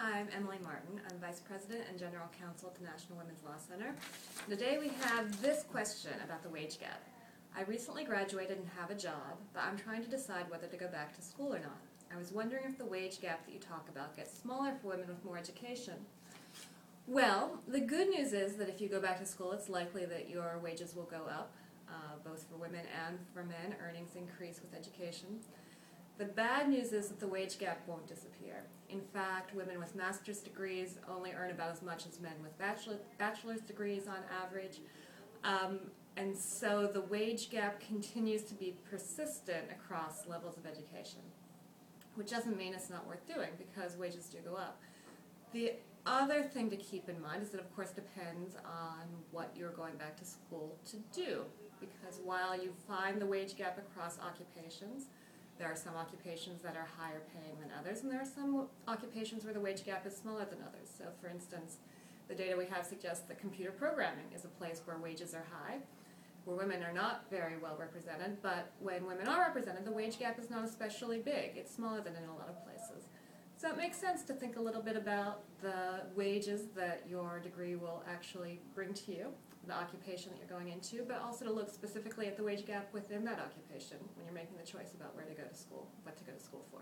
I'm Emily Martin. I'm Vice President and General Counsel at the National Women's Law Center. Today we have this question about the wage gap. I recently graduated and have a job, but I'm trying to decide whether to go back to school or not. I was wondering if the wage gap that you talk about gets smaller for women with more education. Well, the good news is that if you go back to school, it's likely that your wages will go up, both for women and for men. Earnings increase with education. The bad news is that the wage gap won't disappear. In fact, women with master's degrees only earn about as much as men with bachelor's degrees on average. And so the wage gap continues to be persistent across levels of education, which doesn't mean it's not worth doing because wages do go up. The other thing to keep in mind is that, of course, depends on what you're going back to school to do, because while you find the wage gap across occupations, there are some occupations that are higher paying than others, and there are some occupations where the wage gap is smaller than others. So, for instance, the data we have suggests that computer programming is a place where wages are high, where women are not very well represented, but when women are represented, the wage gap is not especially big. It's smaller than in a lot of places. So it makes sense to think a little bit about the wages that your degree will actually bring to you, the occupation that you're going into, but also to look specifically at the wage gap within that occupation when you're making the choice about where to go to school, what to go to school for.